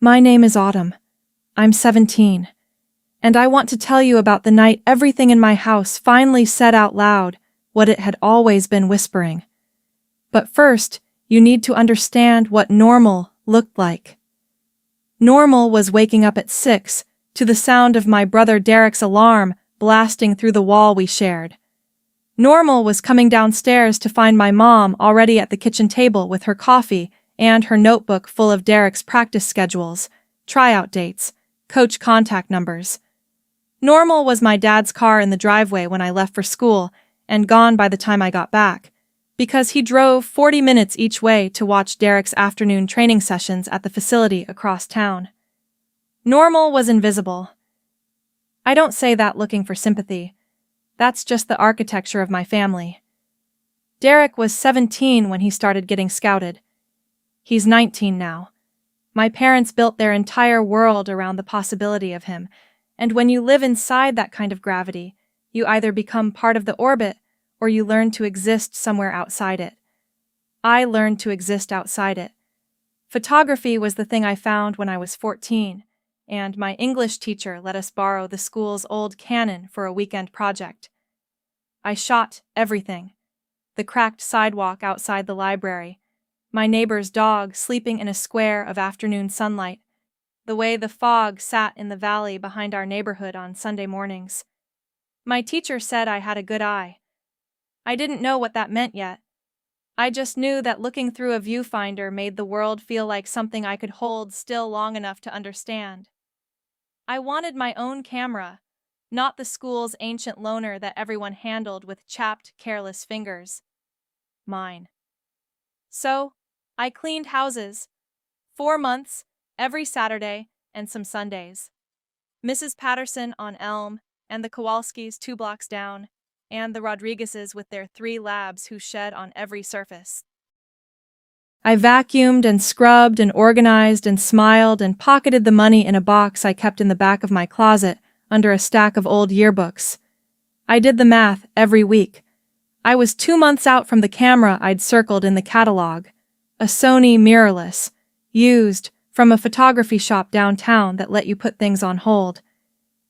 My name is Autumn. I'm 17. And I want to tell you about the night everything in my house finally said out loud what it had always been whispering. But first, you need to understand what normal looked like. Normal was waking up at 6 to the sound of my brother Derek's alarm blasting through the wall we shared. Normal was coming downstairs to find my mom already at the kitchen table with her coffee and her notebook full of Derek's practice schedules, tryout dates, coach contact numbers. Normal was my dad's car in the driveway when I left for school and gone by the time I got back, because he drove 40 minutes each way to watch Derek's afternoon training sessions at the facility across town. Normal was invisible. I don't say that looking for sympathy. That's just the architecture of my family. Derek was 17 when he started getting scouted. He's 19 now. My parents built their entire world around the possibility of him, and when you live inside that kind of gravity, you either become part of the orbit or you learn to exist somewhere outside it. I learned to exist outside it. Photography was the thing I found when I was 14, and my English teacher let us borrow the school's old Canon for a weekend project. I shot everything. The cracked sidewalk outside the library, my neighbor's dog sleeping in a square of afternoon sunlight, the way the fog sat in the valley behind our neighborhood on Sunday mornings. My teacher said I had a good eye. I didn't know what that meant yet. I just knew that looking through a viewfinder made the world feel like something I could hold still long enough to understand. I wanted my own camera, not the school's ancient loaner that everyone handled with chapped, careless fingers. Mine. So, I cleaned houses. 4 months, every Saturday, and some Sundays. Mrs. Patterson on Elm, and the Kowalskis 2 blocks down, and the Rodriguezes with their 3 labs who shed on every surface. I vacuumed and scrubbed and organized and smiled and pocketed the money in a box I kept in the back of my closet under a stack of old yearbooks. I did the math every week. I was 2 months out from the camera I'd circled in the catalog, a Sony mirrorless, used from a photography shop downtown that let you put things on hold.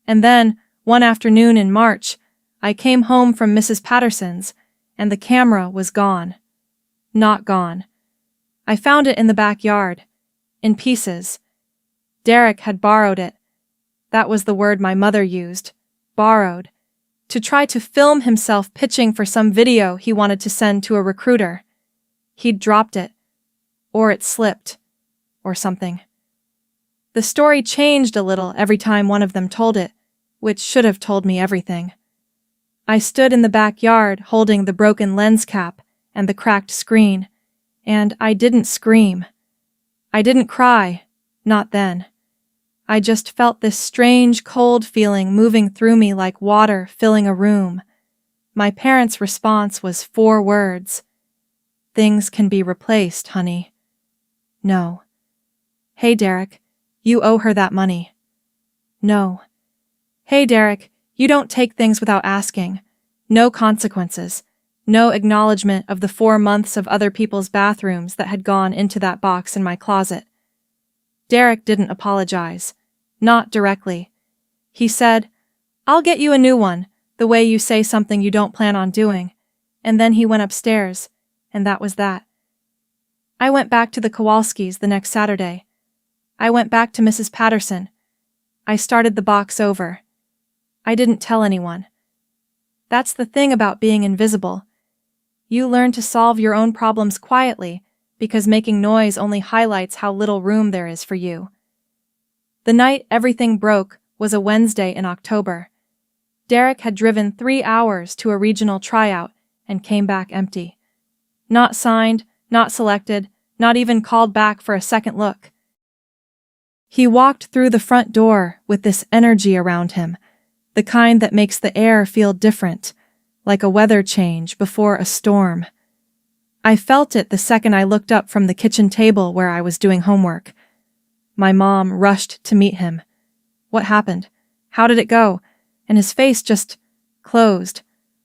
And then, one afternoon in March, I came home from Mrs. Patterson's, and the camera was gone. Not gone. I found it in the backyard, in pieces. Derek had borrowed it. That was the word my mother used, borrowed, to try to film himself pitching for some video he wanted to send to a recruiter. He'd dropped it, or it slipped, or something. The story changed a little every time one of them told it, which should have told me everything. I stood in the backyard holding the broken lens cap and the cracked screen, and I didn't scream. I didn't cry, not then. I just felt this strange, cold feeling moving through me like water filling a room. My parents' response was 4 words. Things can be replaced, honey. No. Hey, Derek, you owe her that money. No. Hey, Derek, you don't take things without asking. No consequences. No acknowledgement of the 4 months of other people's bathrooms that had gone into that box in my closet. Derek didn't apologize. Not directly. He said, "I'll get you a new one, the way you say something you don't plan on doing." And then he went upstairs, and that was that. I went back to the Kowalskis the next Saturday. I went back to Mrs. Patterson. I started the box over. I didn't tell anyone. That's the thing about being invisible. You learn to solve your own problems quietly because making noise only highlights how little room there is for you. The night everything broke was a Wednesday in October. Derek had driven 3 hours to a regional tryout and came back empty. Not signed, not selected, not even called back for a second look. He walked through the front door with this energy around him, the kind that makes the air feel different, like a weather change before a storm. I felt it the second I looked up from the kitchen table where I was doing homework. My mom rushed to meet him. What happened? How did it go? And his face just closed,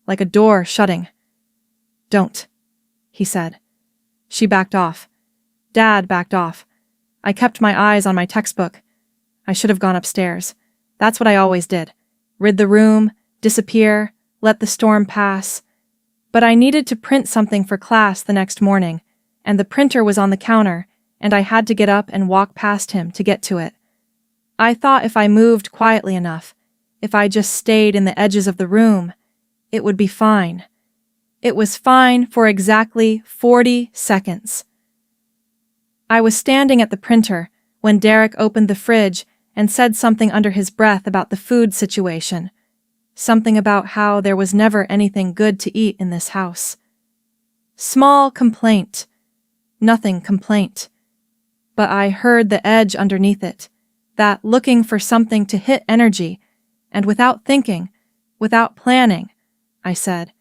like a door shutting. "Don't," he said. She backed off. Dad backed off. I kept my eyes on my textbook. I should have gone upstairs. That's what I always did. Rid the room, disappear, let the storm pass. But I needed to print something for class the next morning, and the printer was on the counter, and I had to get up and walk past him to get to it. I thought if I moved quietly enough, if I just stayed in the edges of the room, it would be fine. It was fine for exactly 40 seconds. I was standing at the printer when Derek opened the fridge and said something under his breath about the food situation. Something about how there was never anything good to eat in this house. Small complaint. Nothing complaint. But I heard the edge underneath it, that looking for something to hit energy, and without thinking, without planning, I said,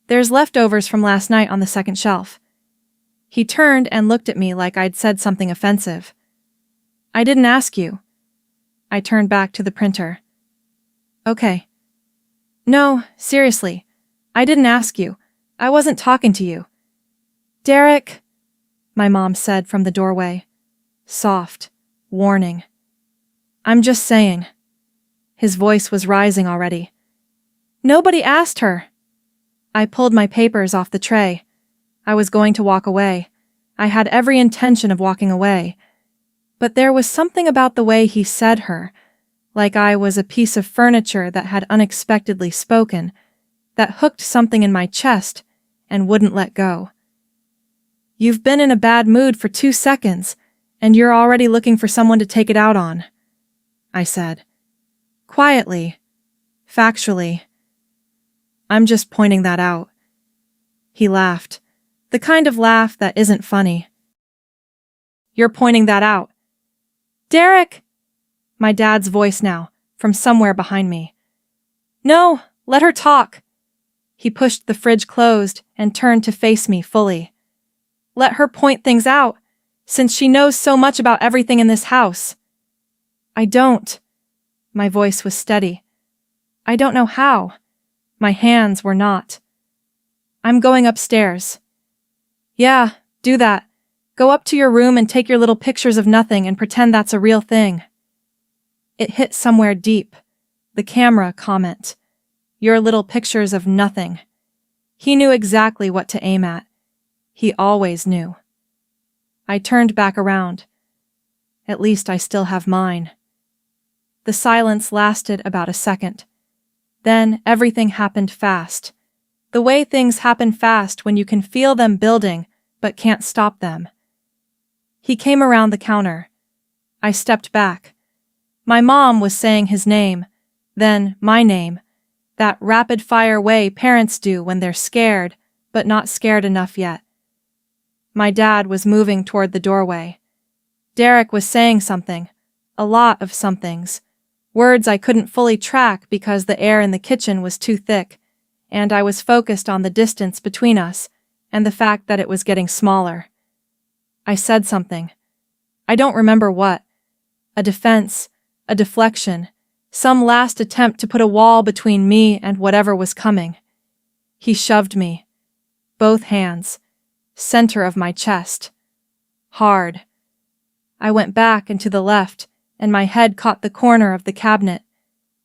"There's leftovers from last night on the second shelf." He turned and looked at me like I'd said something offensive. "I didn't ask you." I turned back to the printer. "Okay." "No, seriously. I didn't ask you. I wasn't talking to you." "Derek," my mom said from the doorway. Soft, warning. "I'm just saying." His voice was rising already. "Nobody asked her." I pulled my papers off the tray. I was going to walk away. I had every intention of walking away. But there was something about the way he said her, like I was a piece of furniture that had unexpectedly spoken, that hooked something in my chest and wouldn't let go. "You've been in a bad mood for 2 seconds, and you're already looking for someone to take it out on," I said. Quietly, factually. "I'm just pointing that out." He laughed, the kind of laugh that isn't funny. "You're pointing that out." "Derek!" My dad's voice now, from somewhere behind me. "No, let her talk." He pushed the fridge closed and turned to face me fully. "Let her point things out, since she knows so much about everything in this house." "I don't." My voice was steady. "I don't know how." My hands were not. "I'm going upstairs." "Yeah, do that. Go up to your room and take your little pictures of nothing and pretend that's a real thing." It hit somewhere deep. The camera comment. Your little pictures of nothing. He knew exactly what to aim at. He always knew. I turned back around. At least I still have mine. The silence lasted about a second. Then everything happened fast. The way things happen fast when you can feel them building but can't stop them. He came around the counter. I stepped back. My mom was saying his name, then my name, that rapid-fire way parents do when they're scared, but not scared enough yet. My dad was moving toward the doorway. Derek was saying something, a lot of somethings, words I couldn't fully track because the air in the kitchen was too thick, and I was focused on the distance between us and the fact that it was getting smaller. I said something. I don't remember what. A defense, a deflection, some last attempt to put a wall between me and whatever was coming. He shoved me. Both hands. Center of my chest. Hard. I went back and to the left, and my head caught the corner of the cabinet.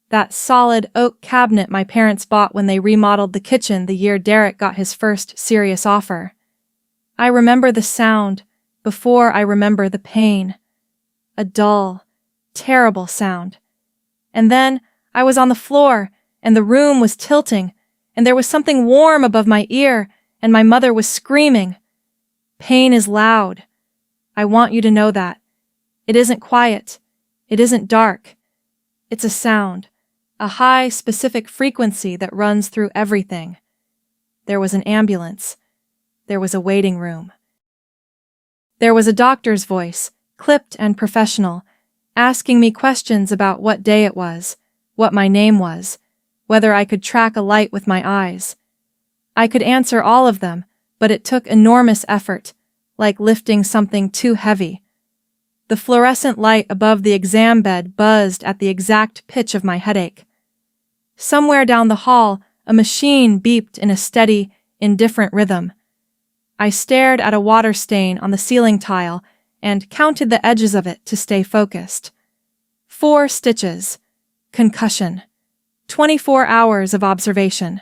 That solid oak cabinet my parents bought when they remodeled the kitchen the year Derek got his first serious offer. I remember the sound before I remember the pain. A dull, terrible sound. And then I was on the floor, and the room was tilting, and there was something warm above my ear, and my mother was screaming. Pain is loud. I want you to know that. It isn't quiet. It isn't dark. It's a sound, a high, specific frequency that runs through everything. There was an ambulance. There was a waiting room. There was a doctor's voice, clipped and professional, asking me questions about what day it was, what my name was, whether I could track a light with my eyes. I could answer all of them, but it took enormous effort, like lifting something too heavy. The fluorescent light above the exam bed buzzed at the exact pitch of my headache. Somewhere down the hall, a machine beeped in a steady, indifferent rhythm. I stared at a water stain on the ceiling tile and counted the edges of it to stay focused. 4 stitches. Concussion. 24 hours of observation.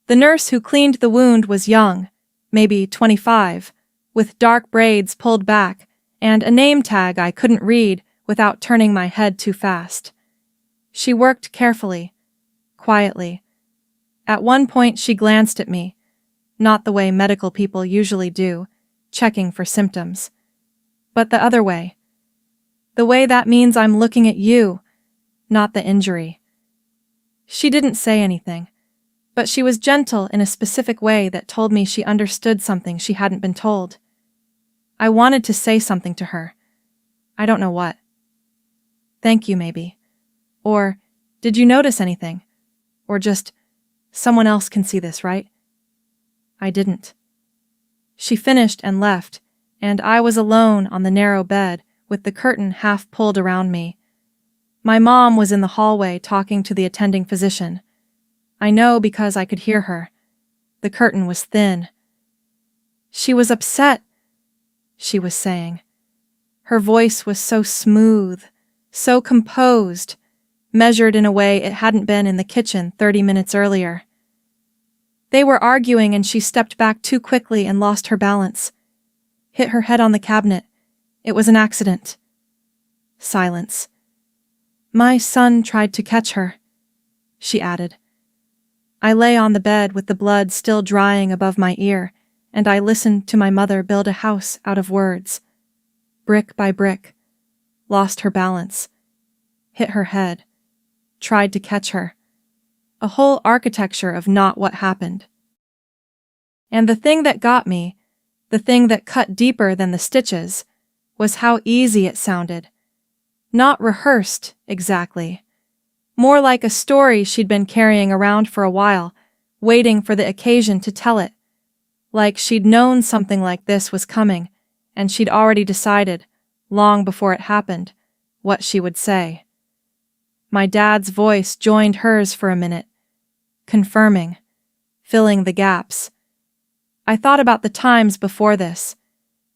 The nurse who cleaned the wound was young, maybe 25, with dark braids pulled back and a name tag I couldn't read without turning my head too fast. She worked carefully, quietly. At one point she glanced at me, not the way medical people usually do, checking for symptoms, but the other way. The way that means I'm looking at you, not the injury. She didn't say anything, but she was gentle in a specific way that told me she understood something she hadn't been told. I wanted to say something to her. I don't know what. Thank you, maybe. Or, did you notice anything? Or just, someone else can see this, right? I didn't. She finished and left, and I was alone on the narrow bed with the curtain half pulled around me. My mom was in the hallway talking to the attending physician. I know because I could hear her. The curtain was thin. She was upset, she was saying. Her voice was so smooth, so composed, measured in a way it hadn't been in the kitchen 30 minutes earlier. They were arguing and she stepped back too quickly and lost her balance. Hit her head on the cabinet. It was an accident. Silence. My son tried to catch her, she added. I lay on the bed with the blood still drying above my ear, and I listened to my mother build a house out of words. Brick by brick. Lost her balance. Hit her head. Tried to catch her. A whole architecture of not what happened. And the thing that got me, the thing that cut deeper than the stitches, was how easy it sounded. Not rehearsed, exactly. More like a story she'd been carrying around for a while, waiting for the occasion to tell it. Like she'd known something like this was coming, and she'd already decided, long before it happened, what she would say. My dad's voice joined hers for a minute, confirming, filling the gaps. I thought about the times before this,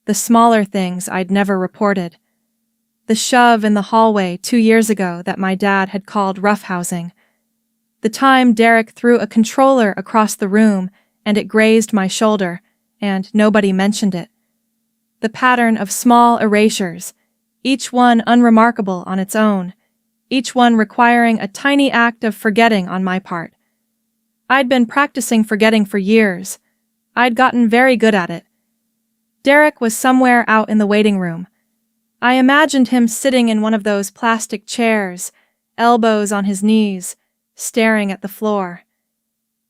the smaller things I'd never reported. The shove in the hallway 2 years ago that my dad had called roughhousing. The time Derek threw a controller across the room and it grazed my shoulder, and nobody mentioned it. The pattern of small erasures, each one unremarkable on its own, each one requiring a tiny act of forgetting on my part. I'd been practicing forgetting for years. I'd gotten very good at it. Derek was somewhere out in the waiting room. I imagined him sitting in one of those plastic chairs, elbows on his knees, staring at the floor.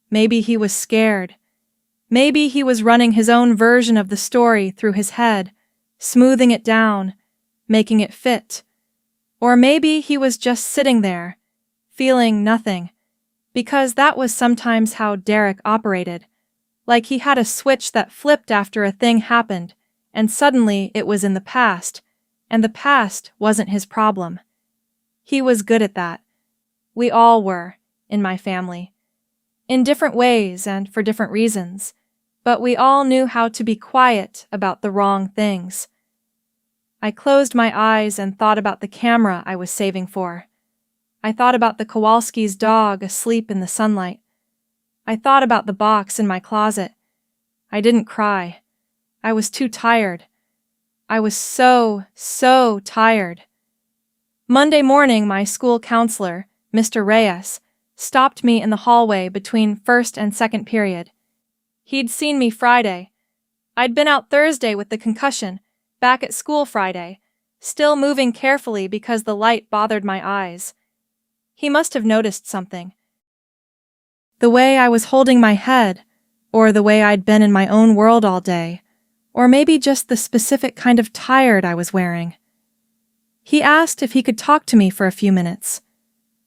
Maybe he was scared. Maybe he was running his own version of the story through his head, smoothing it down, making it fit. Or maybe he was just sitting there, feeling nothing, because that was sometimes how Derek operated, like he had a switch that flipped after a thing happened, and suddenly it was in the past, and the past wasn't his problem. He was good at that. We all were, in my family. In different ways and for different reasons, but we all knew how to be quiet about the wrong things. I closed my eyes and thought about the camera I was saving for. I thought about the Kowalski's dog asleep in the sunlight. I thought about the box in my closet. I didn't cry. I was too tired. I was so tired. Monday morning, my school counselor, Mr. Reyes, stopped me in the hallway between first and second period. He'd seen me Friday. I'd been out Thursday with the concussion, back at school Friday, still moving carefully because the light bothered my eyes. He must have noticed something. The way I was holding my head, or the way I'd been in my own world all day, or maybe just the specific kind of tired I was wearing. He asked if he could talk to me for a few minutes.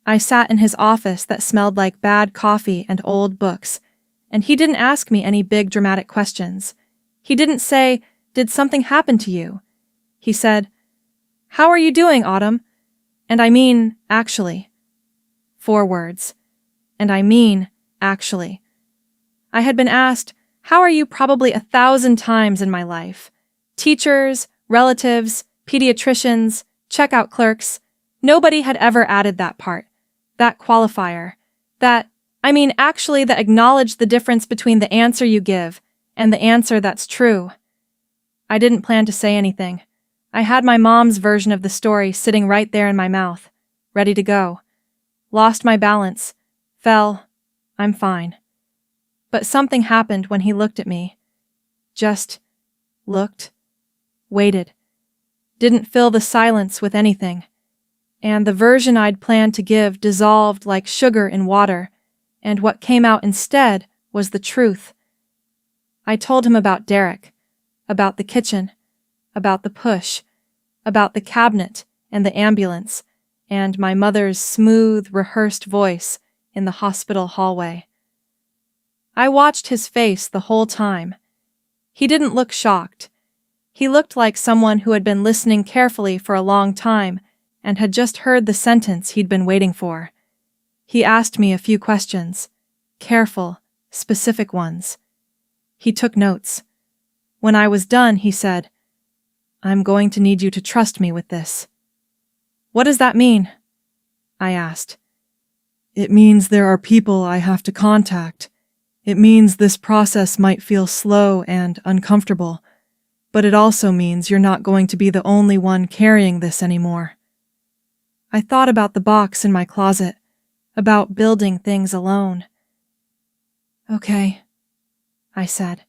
I sat in his office that smelled like bad coffee and old books, and he didn't ask me any big dramatic questions. He didn't say, "Did something happen to you?" He said, "How are you doing, Autumn?" And I mean, actually. 4 words. And I mean, actually. I had been asked, "How are you?" probably 1,000 times in my life. Teachers, relatives, pediatricians, checkout clerks. Nobody had ever added that part, that qualifier, actually that acknowledged the difference between the answer you give and the answer that's true. I didn't plan to say anything. I had my mom's version of the story sitting right there in my mouth, ready to go. Lost my balance. Fell. I'm fine. But something happened when he looked at me. Just looked. Waited. Didn't fill the silence with anything. And the version I'd planned to give dissolved like sugar in water, and what came out instead was the truth. I told him about Derek, about the kitchen, about the push, about the cabinet and the ambulance, and my mother's smooth, rehearsed voice in the hospital hallway. I watched his face the whole time. He didn't look shocked. He looked like someone who had been listening carefully for a long time and had just heard the sentence he'd been waiting for. He asked me a few questions, careful, specific ones. He took notes. When I was done, he said, "I'm going to need you to trust me with this." "What does that mean?" I asked. "It means there are people I have to contact. It means this process might feel slow and uncomfortable, but it also means you're not going to be the only one carrying this anymore." I thought about the box in my closet, about building things alone. "Okay," I said.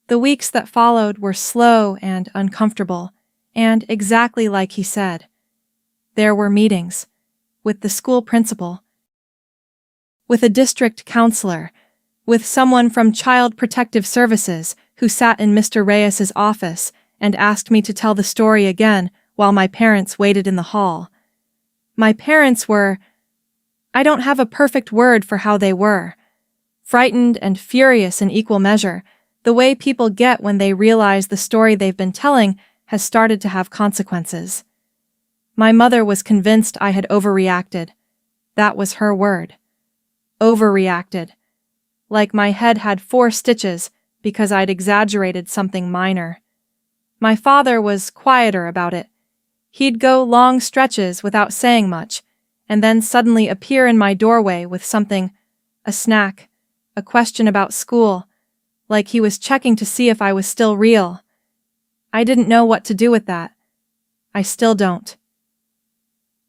The weeks that followed were slow and uncomfortable, and exactly like he said. There were meetings, with the school principal, with a district counselor, with someone from Child Protective Services who sat in Mr. Reyes's office and asked me to tell the story again while my parents waited in the hall. My parents were, I don't have a perfect word for how they were, frightened and furious in equal measure, the way people get when they realize the story they've been telling has started to have consequences. My mother was convinced I had overreacted. That was her word. Overreacted. Like my head had 4 stitches because I'd exaggerated something minor. My father was quieter about it. He'd go long stretches without saying much, and then suddenly appear in my doorway with something, a snack, a question about school, like he was checking to see if I was still real. I didn't know what to do with that. I still don't.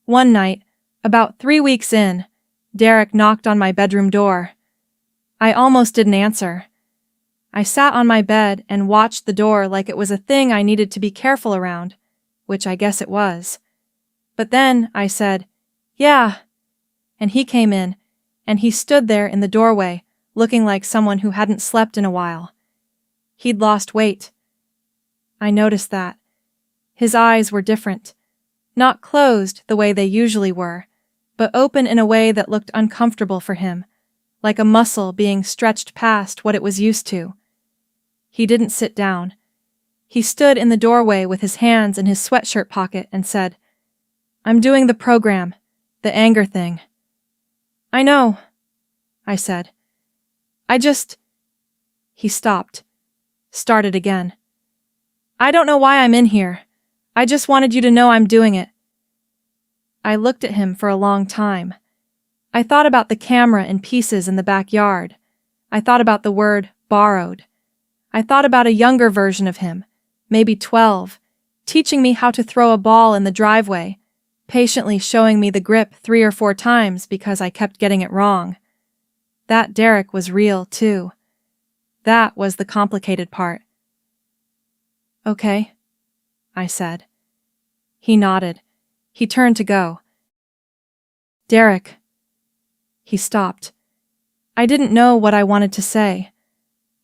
One night, about 3 weeks in, Derek knocked on my bedroom door. I almost didn't answer. I sat on my bed and watched the door like it was a thing I needed to be careful around, which I guess it was. But then I said, "Yeah," and he came in, and he stood there in the doorway, looking like someone who hadn't slept in a while. He'd lost weight. I noticed that. His eyes were different. Not closed the way they usually were, but open in a way that looked uncomfortable for him, like a muscle being stretched past what it was used to. He didn't sit down. He stood in the doorway with his hands in his sweatshirt pocket and said, "I'm doing the program, the anger thing." "I know," I said. He stopped, started again. "I don't know why I'm in here. I just wanted you to know I'm doing it." I looked at him for a long time. I thought about the camera in pieces in the backyard. I thought about the word borrowed. I thought about a younger version of him, maybe 12, teaching me how to throw a ball in the driveway, patiently showing me the grip 3 or 4 times because I kept getting it wrong. That Derek was real, too. That was the complicated part. "Okay," I said. He nodded. He turned to go. "Derek." He stopped. I didn't know what I wanted to say.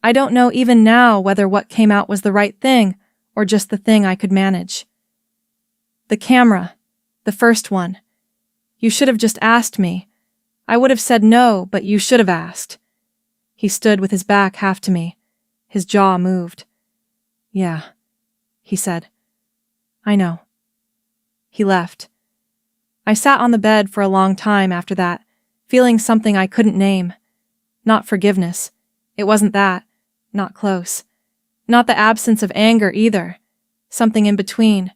I don't know even now whether what came out was the right thing or just the thing I could manage. "The camera. The first one. You should have just asked me. I would have said no, but you should have asked." He stood with his back half to me. His jaw moved. "Yeah," he said. "I know." He left. I sat on the bed for a long time after that, feeling something I couldn't name. Not forgiveness. It wasn't that. Not close. Not the absence of anger either. something in between.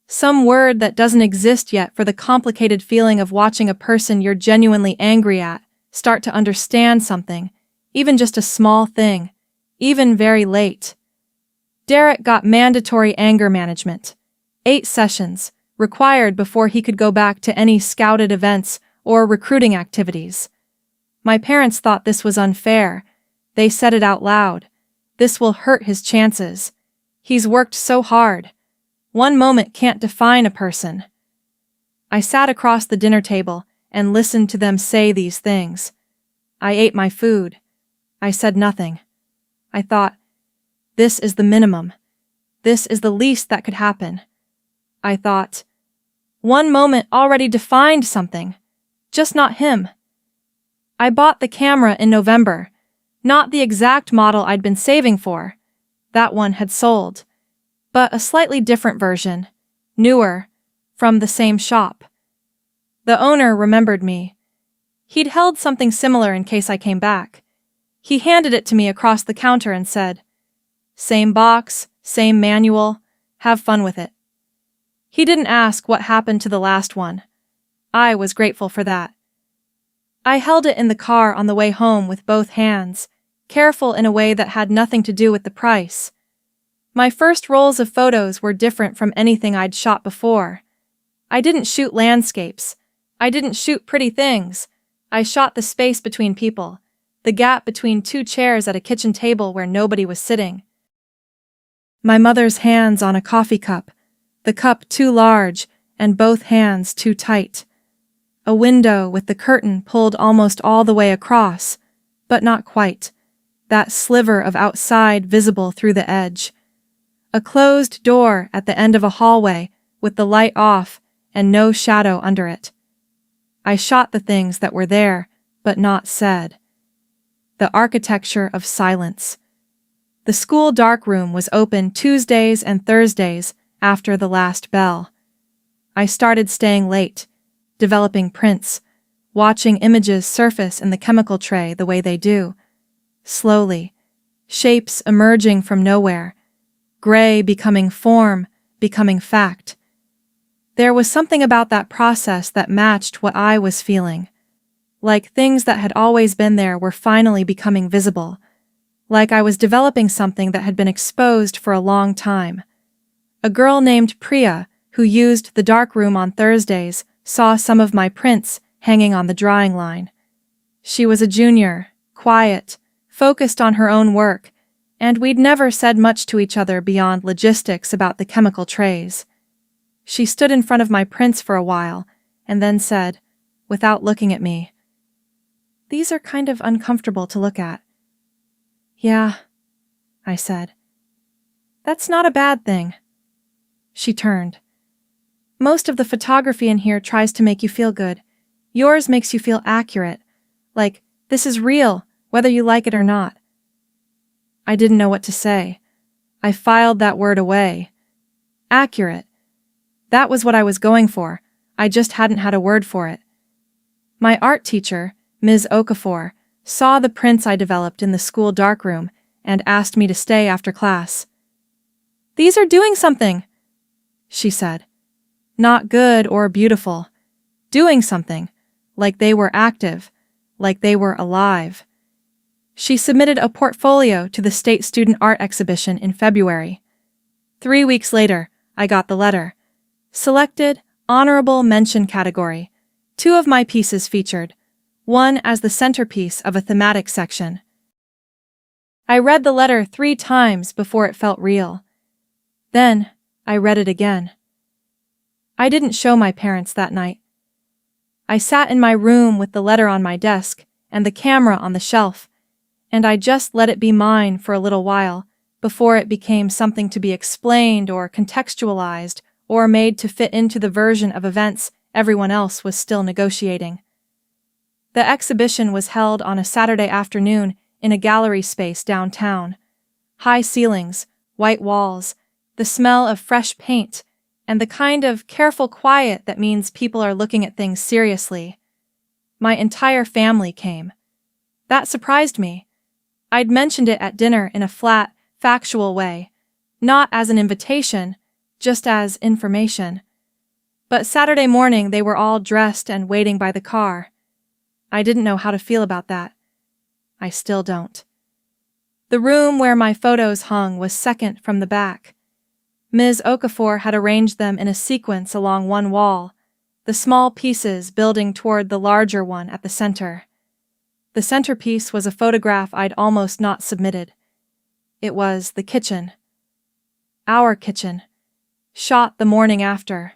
Some word that doesn't exist yet for the complicated feeling of watching a person you're genuinely angry at start to understand something, even just a small thing, even very late. Derek got mandatory anger management. 8 sessions, required before he could go back to any scouted events or recruiting activities. My parents thought this was unfair. They said it out loud. This will hurt his chances. He's worked so hard. One moment can't define a person. I sat across the dinner table and listened to them say these things. I ate my food. I said nothing. I thought, this is the minimum. This is the least that could happen. I thought, one moment already defined something, just not him. I bought the camera in November, not the exact model I'd been saving for. That one had sold, but a slightly different version, newer, from the same shop. The owner remembered me. He'd held something similar in case I came back. He handed it to me across the counter and said, "Same box, same manual, have fun with it." He didn't ask what happened to the last one. I was grateful for that. I held it in the car on the way home with both hands, careful in a way that had nothing to do with the price. My first rolls of photos were different from anything I'd shot before. I didn't shoot landscapes. I didn't shoot pretty things. I shot the space between people, the gap between 2 chairs at a kitchen table where nobody was sitting. My mother's hands on a coffee cup, the cup too large and both hands too tight. A window with the curtain pulled almost all the way across, but not quite. That sliver of outside visible through the edge. A closed door at the end of a hallway with the light off and no shadow under it. I shot the things that were there, but not said. The architecture of silence. The school darkroom was open Tuesdays and Thursdays after the last bell. I started staying late, developing prints, watching images surface in the chemical tray the way they do. Slowly, shapes emerging from nowhere, gray becoming form, becoming fact. There was something about that process that matched what I was feeling. Like things that had always been there were finally becoming visible. Like I was developing something that had been exposed for a long time. A girl named Priya, who used the darkroom on Thursdays, saw some of my prints hanging on the drawing line. She was a junior, quiet, focused on her own work, and we'd never said much to each other beyond logistics about the chemical trays. She stood in front of my prints for a while, and then said, without looking at me, "These are kind of uncomfortable to look at." "Yeah," I said. "That's not a bad thing." She turned. "Most of the photography in here tries to make you feel good. Yours makes you feel accurate, like this is real, whether you like it or not." I didn't know what to say. I filed that word away. Accurate. That was what I was going for. I just hadn't had a word for it. My art teacher, Ms. Okafor, saw the prints I developed in the school darkroom and asked me to stay after class. "These are doing something," she said. "Not good or beautiful. Doing something, like they were active, like they were alive." She submitted a portfolio to the State Student Art Exhibition in February. 3 weeks later, I got the letter. Selected, honorable mention category. 2 of my pieces featured, one as the centerpiece of a thematic section. I read the letter 3 times before it felt real. Then, I read it again. I didn't show my parents that night. I sat in my room with the letter on my desk and the camera on the shelf, and I just let it be mine for a little while before it became something to be explained or contextualized or made to fit into the version of events everyone else was still negotiating. The exhibition was held on a Saturday afternoon in a gallery space downtown. High ceilings, white walls, the smell of fresh paint, and the kind of careful quiet that means people are looking at things seriously. My entire family came. That surprised me. I'd mentioned it at dinner in a flat, factual way, not as an invitation, just as information. But Saturday morning they were all dressed and waiting by the car. I didn't know how to feel about that. I still don't. The room where my photos hung was second from the back. Ms. Okafor had arranged them in a sequence along one wall, the small pieces building toward the larger one at the center. The centerpiece was a photograph I'd almost not submitted. It was the kitchen. Our kitchen. Shot the morning after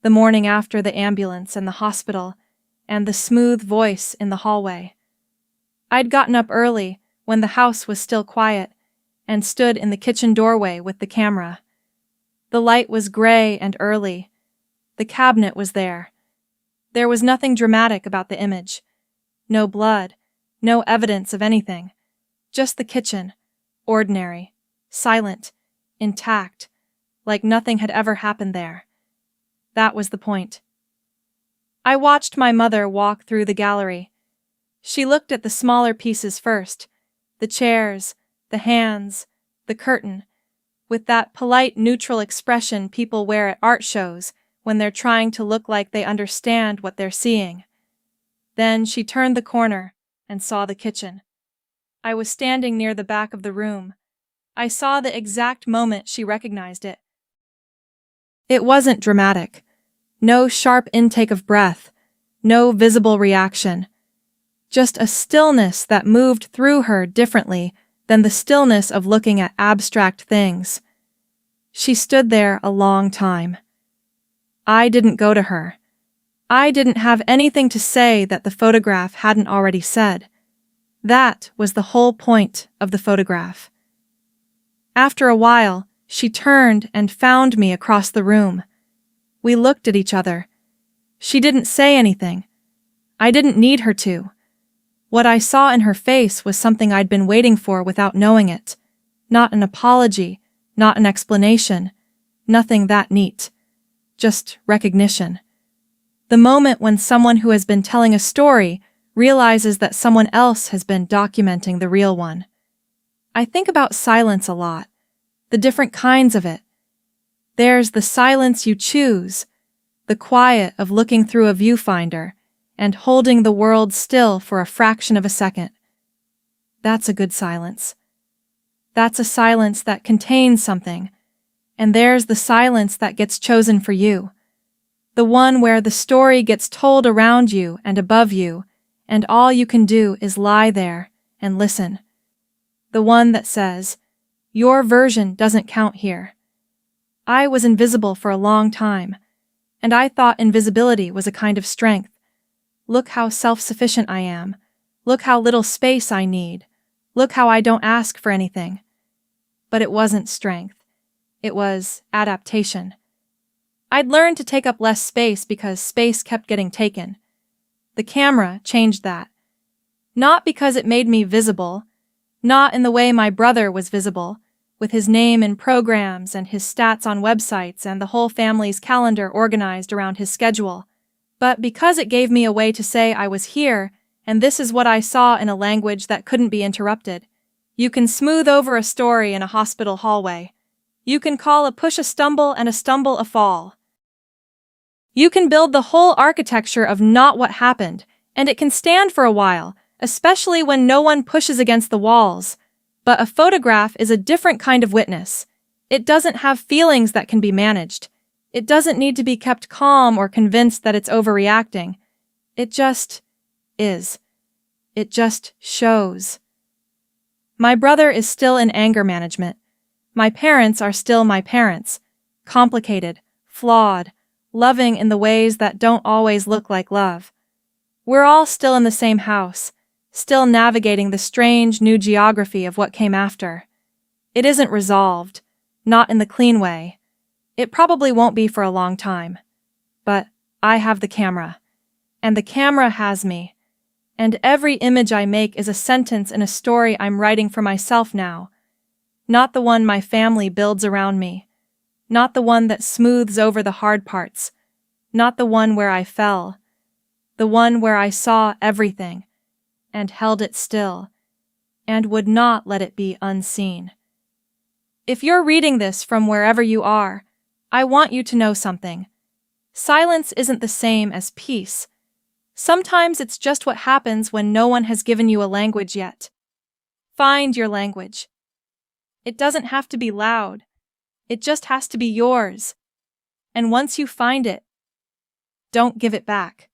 the ambulance and the hospital, and the smooth voice in the hallway. I'd gotten up early, when the house was still quiet, and stood in the kitchen doorway with the camera. The light was gray and early. The cabinet was there. There was nothing dramatic about the image. No blood, no evidence of anything. Just the kitchen, ordinary, silent, intact, like nothing had ever happened there. That was the point. I watched my mother walk through the gallery. She looked at the smaller pieces first, the chairs, the hands, the curtain, with that polite, neutral expression people wear at art shows when they're trying to look like they understand what they're seeing. Then she turned the corner and saw the kitchen. I was standing near the back of the room. I saw the exact moment she recognized it. It wasn't dramatic. No sharp intake of breath, no visible reaction. Just a stillness that moved through her differently than the stillness of looking at abstract things. She stood there a long time. I didn't go to her. I didn't have anything to say that the photograph hadn't already said. That was the whole point of the photograph. After a while, she turned and found me across the room. We looked at each other. She didn't say anything. I didn't need her to. What I saw in her face was something I'd been waiting for without knowing it. Not an apology, not an explanation, nothing that neat. Just recognition. The moment when someone who has been telling a story realizes that someone else has been documenting the real one. I think about silence a lot, the different kinds of it. There's the silence you choose, the quiet of looking through a viewfinder and holding the world still for a fraction of a second. That's a good silence. That's a silence that contains something, and there's the silence that gets chosen for you, the one where the story gets told around you and above you, and all you can do is lie there and listen. The one that says, your version doesn't count here. I was invisible for a long time, and I thought invisibility was a kind of strength. Look how self-sufficient I am. Look how little space I need. Look how I don't ask for anything. But it wasn't strength. It was adaptation. I'd learned to take up less space because space kept getting taken. The camera changed that. Not because it made me visible, not in the way my brother was visible, with his name in programs and his stats on websites and the whole family's calendar organized around his schedule, but because it gave me a way to say I was here, and this is what I saw in a language that couldn't be interrupted. You can smooth over a story in a hospital hallway. You can call a push a stumble and a stumble a fall. You can build the whole architecture of not what happened, and it can stand for a while, especially when no one pushes against the walls. But a photograph is a different kind of witness. It doesn't have feelings that can be managed. It doesn't need to be kept calm or convinced that it's overreacting. It just is. It just shows. My brother is still in anger management. My parents are still my parents. Complicated, flawed, loving in the ways that don't always look like love. We're all still in the same house, still navigating the strange new geography of what came after. It isn't resolved, not in the clean way. It probably won't be for a long time. But I have the camera, and the camera has me, and every image I make is a sentence in a story I'm writing for myself now, not the one my family builds around me, not the one that smooths over the hard parts, not the one where I fell, the one where I saw everything, and held it still, and would not let it be unseen. If you're reading this from wherever you are, I want you to know something. Silence isn't the same as peace. Sometimes it's just what happens when no one has given you a language yet. Find your language. It doesn't have to be loud. It just has to be yours. And once you find it, don't give it back.